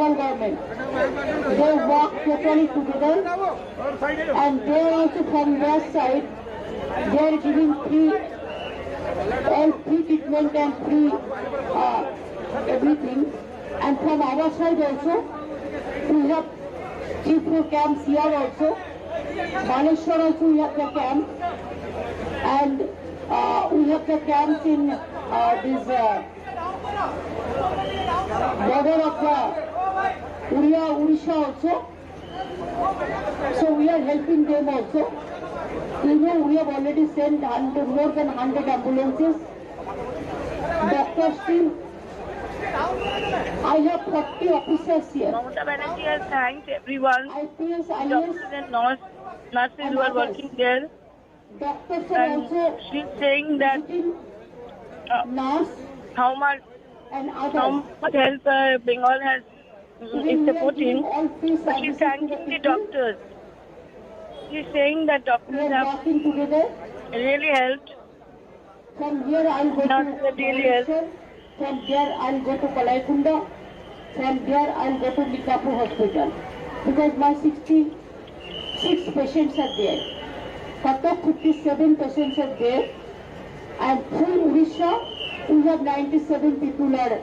Bengal government. They work totally together, and they also from their side, they are giving all free treatment and free everything. And from our side also, we have 3-4 camps here also. Balasore also we have the camp, and we have the camps in this border of Odisha also. So we are helping them also. You know, we have already sent more than 100 ambulances. Doctors team. I have 40 officers here. Mamata Banerjee has thanked everyone, IPS, doctors and nurses who are working there. Doctors are And also she's saying that nurse how much and help Bengal has is supporting. But she's thanking the doctors. She's saying that doctors have working together. really helped. From here I'll go Nurses have really helped. to from there I'll go to Kamalika. From there I'll go to Mikapu hospital because my 66 patients are there. Katak 57 patients are there, and full Odisha we have 97 people are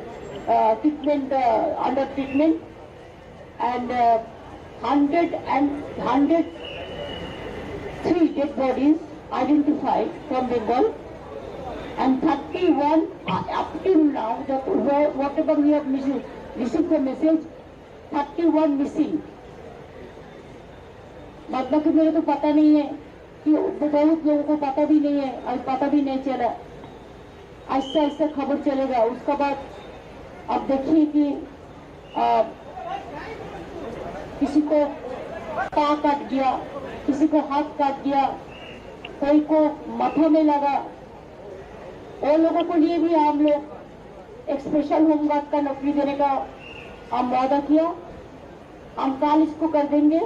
under treatment, and 103 dead bodies identified from Bengal, and 31 up till now, whatever we have received the message, 31 missing. मतलब कि मेरे को पता नहीं है कि बहुत लोगों को पता भी नहीं है और पता भी नहीं चला, ऐसा ऐसा खबर चलेगा। उसके बाद अब देखिए कि किसी को पाँव काट गया, किसी को हाथ काट गया, कोई को माथा में लगा। वो लोगों को लिए भी हम लोग एक स्पेशल होमगार्ड का नौकरी देने का हम वादा किया। हम कल इसको कर देंगे।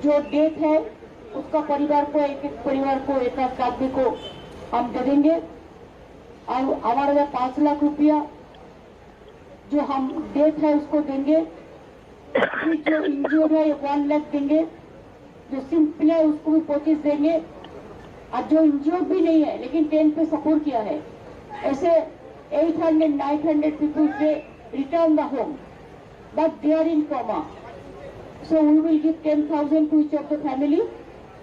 जो डेट है उसका परिवार को एक परिवार को एक आदमी को हम दे देंगे, और हमारे 5 लाख रुपया जो हम डेट है उसको देंगे। जो इंजर्ड है 1 लाख देंगे, जो सिंपल है उसको भी 25 देंगे, और जो इंजर्ड भी नहीं है लेकिन 10 पे सपोर्ट किया है, ऐसे 800-900 people they return the home, but they are in coma. So we will give 10,000 to each of the family,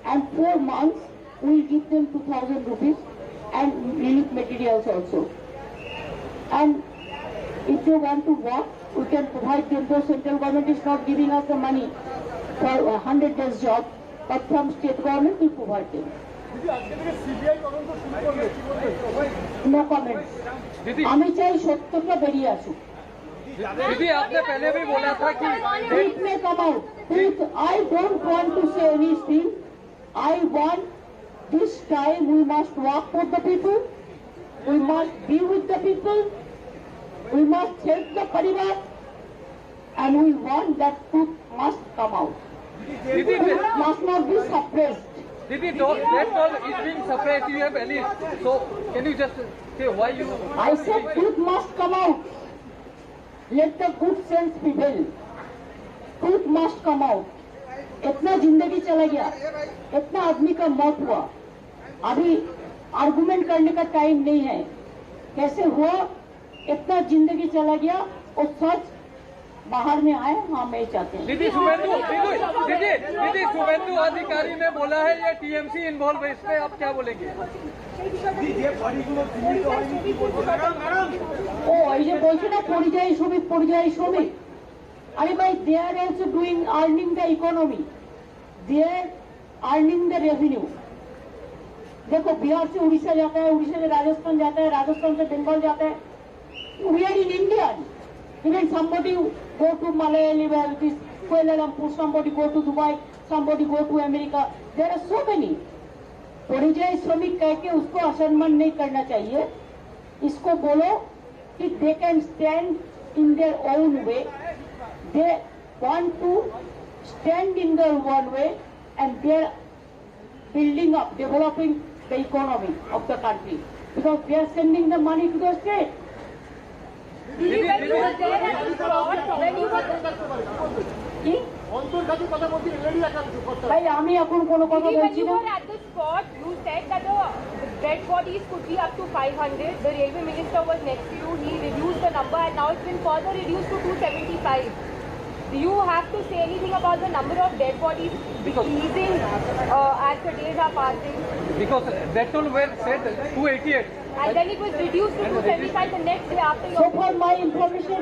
and 4 months we will give them 2,000 rupees and relief materials also. And if they want to work, we can provide them. Though central government is not giving us the money for 100 days job, but from state government we provide them. No comments. আমি চাই সত্যটা বেরিয়ে আসুক। दीदी आपने पहले भी बोला था कि Truth may come out. Truth, I don't want to say anything. I want this time we must work for the people. We must be with the people. We must help the parivar, and we want that truth must come out. दीदी Truth must not be suppressed. दीदी that's all is being suppressed. You have any, so can you just say why you? I said truth must come out. Let the good sense prevail. Truth must come out. इतना जिंदगी चला गया, इतना आदमी का मौत हुआ, अभी आर्गुमेंट करने का टाइम नहीं है। कैसे हुआ, इतना जिंदगी चला गया, और सच बाहर में आए, हाँ मैं चाहते हैं। दीदी शुभेंदु अधिकारी ने बोला है ये टीएमसी इन्वॉल्व है, इसमें आप क्या बोलेंगे? ও এই যে বলছে না পরিযায়ী শ্রমিক, अरे भाई they are also earning the economy, they are earning the revenue. देखो बिहार से उड़ीसा जाता है, उड़ीसा से राजस्थान जाता है, राजस्थान से बंगाल जाता है। We are in India. Even somebody go to Malayali, this Kuala Lumpur, somebody go to Dubai, somebody go to America. There are so many. परिजाई श्रमिक कह के उसको असम्मान नहीं करना चाहिए। इसको बोलो कि they can stand in their own way. They want to stand in their own way, and they are building up, developing the economy of the country, because they are sending the money to the state. When you were কি ভাই আমি এখন কোনো কথা When বলছি you না were at the spot, you said that the dead bodies could be up to 500. The railway minister was next to you. He reduced the number and now it's been further reduced to 275. Do you have to say anything about the number of dead bodies decreasing as the days are passing? Because that toll were said 288. And then it was reduced to 275 the next day after So your... far, my information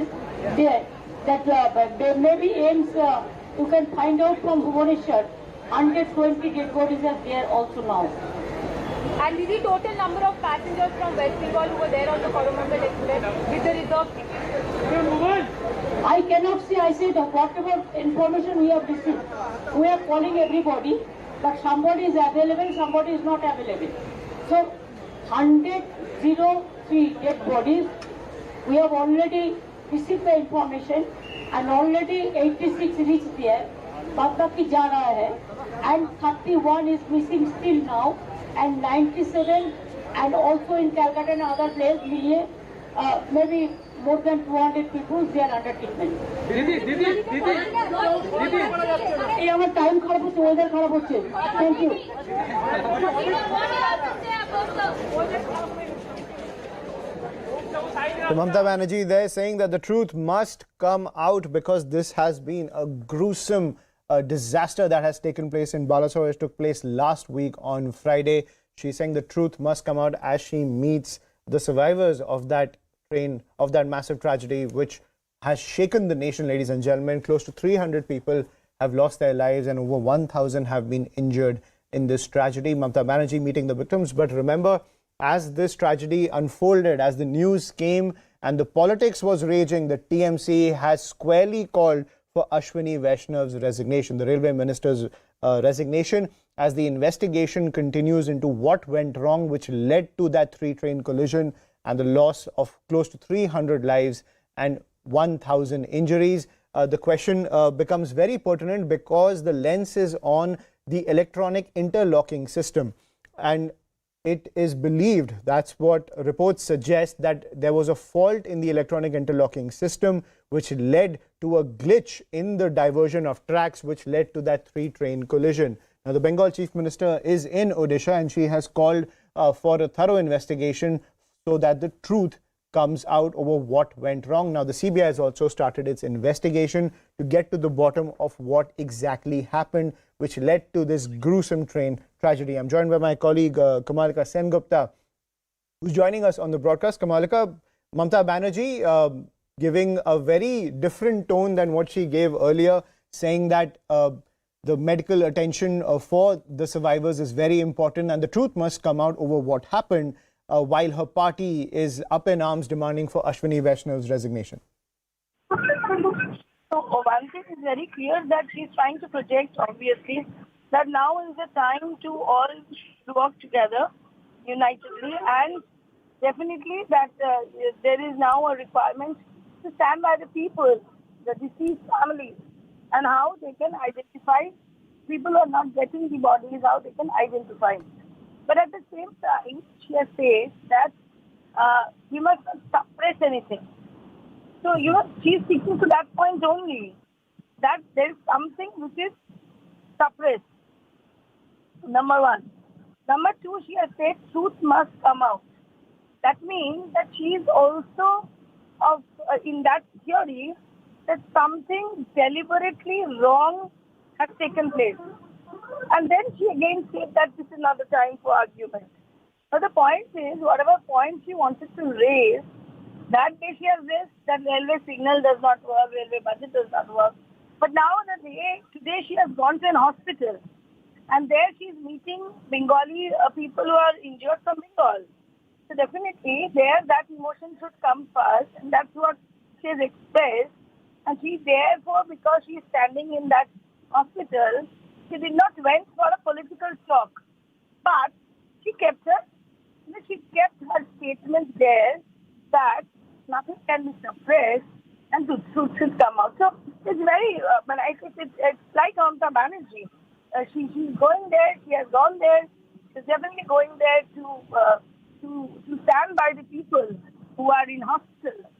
is there that there may be aims. You can find out from Bhubaneswar. 120 dead bodies are there also now. And the total number of passengers from West Bengal who were there on the Coromandel Express with the reserved tickets? I cannot say. I said whatever information we have received, we are calling everybody, but somebody is available, somebody is not available. So 103 dead bodies. We have already received the information and already 86 reached there. Baki ja raha hai and 31 is missing still now and 97 and also in Calcutta and other places maybe more than 200 people they are under treatment. Didi. এই আমার time খারাপ হচ্ছে weather খারাপ হচ্ছে thank you So Mamata Banerjee there saying that the truth must come out because this has been a gruesome disaster that has taken place in Balasore. It took place last week on Friday. She's saying the truth must come out as she meets the survivors of that train, of that massive tragedy which has shaken the nation, ladies and gentlemen. Close to 300 people have lost their lives and over 1,000 have been injured in this tragedy. Mamata Banerjee meeting the victims. But remember, as this tragedy unfolded, as the news came and the politics was raging, the TMC has squarely called for Ashwini Vaishnav's resignation, the railway minister's resignation, as the investigation continues into what went wrong, which led to that 3-train collision and the loss of close to 300 lives and 1,000 injuries. The question becomes very pertinent because the lens is on the electronic interlocking system. And it is believed, that's what reports suggest, that there was a fault in the electronic interlocking system which led to a glitch in the diversion of tracks which led to that 3-train collision. Now, the Bengal Chief Minister is in Odisha and she has called for a thorough investigation so that the truth comes out over what went wrong. Now, the CBI has also started its investigation to get to the bottom of what exactly happened, which led to this gruesome train tragedy. I'm joined by my colleague Kamalika Sengupta, who's joining us on the broadcast. Kamalika, Mamata Banerjee giving a very different tone than what she gave earlier, saying that the medical attention for the survivors is very important and the truth must come out over what happened, while her party is up in arms demanding for Ashwini Vaishnav's resignation. So one thing is very clear that she's trying to project, obviously, that now is the time to all work together unitedly, and definitely that there is now a requirement to stand by the people, the deceased families, and how they can identify people who are not getting the bodies, how they can identify. But at the same time, she has said that we must not suppress anything. So, she's sticking to that point only, that there is something which is suppressed. Number one. Number two, she has said truth must come out. That means that she is also in that theory that something deliberately wrong has taken place. And then she again said that this is not the time for argument. But the point is, whatever point she wanted to raise, that day she has raised that railway signal does not work, railway budget does not work. But now today she has gone to an hospital. And there she is meeting Bengali people who are injured from Bengal. So definitely there that emotion should come first, and that's what she has expressed. And she therefore, because she is standing in that hospital, she did not went for a political talk. But she kept her statement there that nothing can be suppressed and the truth should come out. So it's very, it's like Mamata Banerjee. She's going there, she has gone there, she's definitely going there to stand by the people who are in hospital.